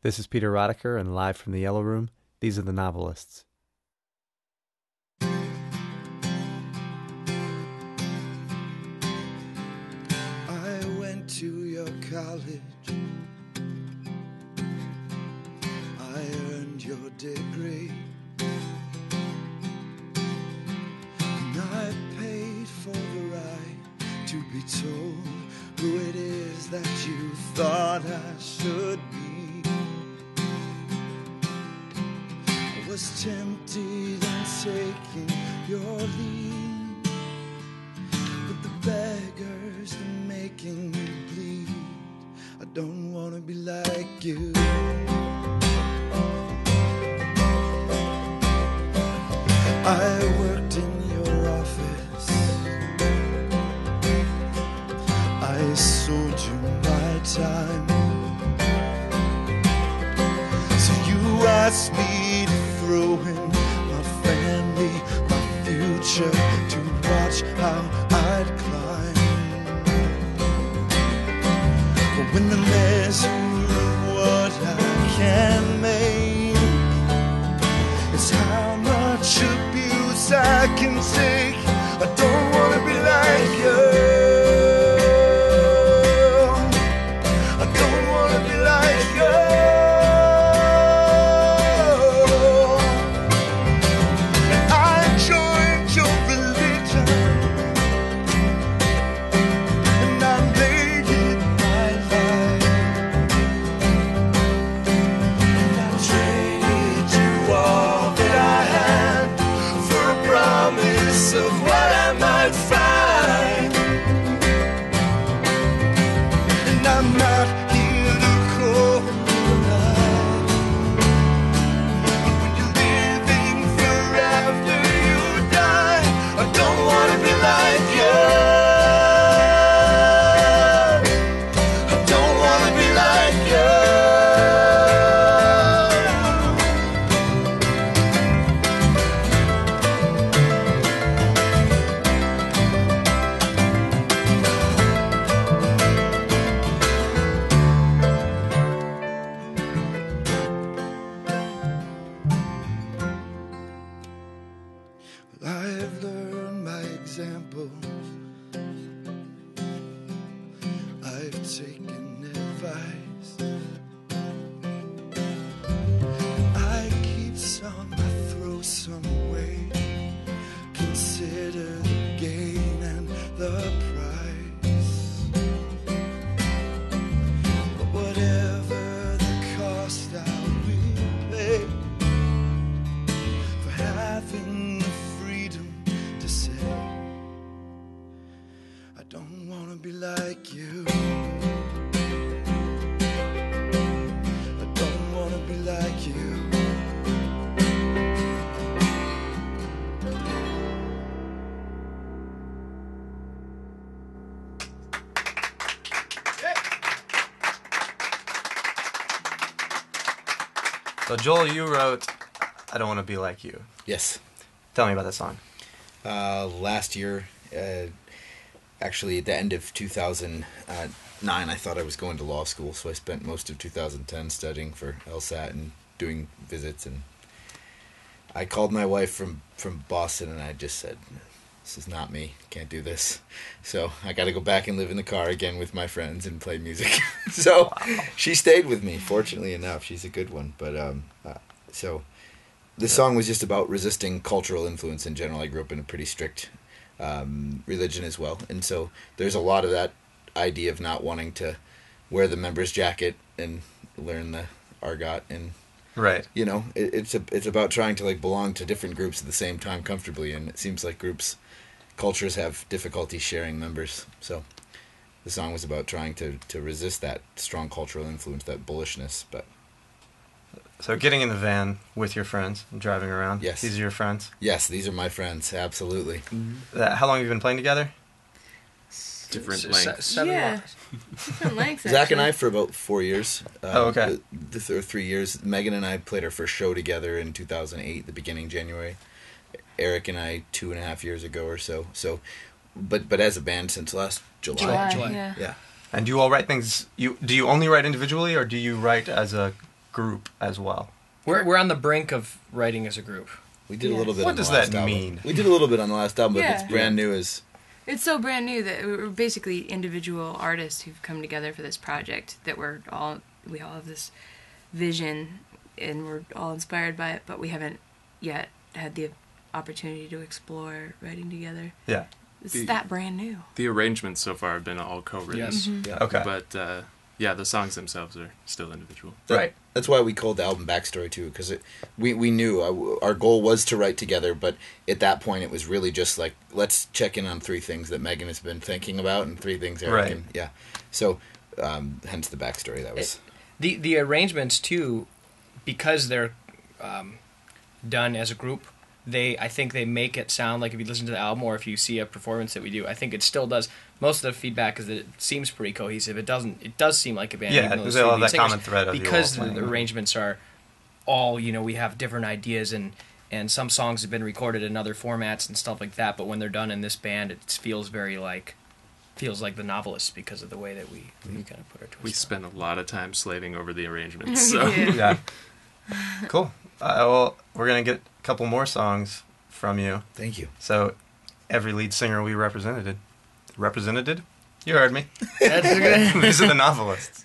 This is Peter Rodocker, and live from the Yellow Room, these are the Novelists. I went to your college. I earned your degree. And I paid for the right to be told who it is that you thought I should be. I was tempted in taking your lead, but the beggars are making me bleed. I don't want to be like you. I worked in your office. I sold you my time. So you asked me to throw in my family, my future, to watch how I'd climb. But when the measure of what I can make, it's how much abuse I can take. I don't want to be like you. I don't want to be like you. I joined your religion, and I made it my life. And I traded you all that I had for a promise of what I might find. And I'm not here to call you alive. When you're living for after you die, I don't want to be like you. I don't want to be like you. I've learned my examples. I've taken advice. I keep some, I throw some away. Consider the gain and the price. But whatever the cost, I will pay for having the freedom to say, I don't want to be like you. I don't want to be like you. So Joel, you wrote I Don't Want to Be Like You. Yes. Tell me about that song. Last year, actually at the end of 2009, I thought I was going to law school, so I spent most of 2010 studying for LSAT and doing visits. And I called my wife from Boston, and I just said, this is not me. Can't do this. So I got to go back and live in the car again with my friends and play music. So she stayed with me, fortunately enough. She's a good one. But so this song was just about resisting cultural influence in general. I grew up in a pretty strict religion as well. And so there's a lot of that idea of not wanting to wear the member's jacket and learn the argot. And, Right. you know, it's about trying to like belong to different groups at the same time comfortably. And it seems like cultures have difficulty sharing members. So the song was about trying to resist that strong cultural influence, that bullishness. But So getting in the van with your friends and driving around. Yes. These are your friends. yes, these are my friends, absolutely. How long have you been playing together? Different lengths. Yeah. Different lengths, Zach and I actually. for about 4 years. Oh, okay. Or 3 years. Megan and I played our first show together in 2008, the beginning January. Eric and I 2.5 years ago or so. So, but as a band since last July. July. Yeah. Yeah. And do you all write things? Do you only write individually, or do you write as a group as well. We're on the brink of writing as a group. We did a little bit What on the does last that album. mean? We did a little bit on the last album, but Yeah. it's brand new as... It's so brand new that we're basically individual artists who've come together for this project. That we all have this vision, and we're all inspired by it, but we haven't yet had the opportunity to explore writing together. Yeah. It's that brand new. The arrangements so far have been all co-written. Yes. Yeah. Okay. But the songs themselves are still individual. Right. That's why we called the album Backstory, too, because we knew our goal was to write together, but at that point it was really just like, let's check in on 3 things that Megan has been thinking about and 3 things Eric Right. and... Yeah. So, hence the Backstory. That was... The arrangements, too, because they're done as a group, I think they make it sound like, if you listen to the album or if you see a performance that we do, I think it still does. Most of the feedback is that it seems pretty cohesive. It does seem like a band. Yeah, even though because there's they all 3 have that lead common singers, thread of you because all playing. the arrangements are all, we have different ideas and some songs have been recorded in other formats and stuff like that, but when they're done in this band, it feels like the Novelists because of the way that we kind of put our twist We on it. spent a lot of time slaving over the arrangements. So Yeah. Cool. Well, we're going to get a couple more songs from you. Thank you. So, every lead singer we represented? You heard me. That's good. These are the Novelists.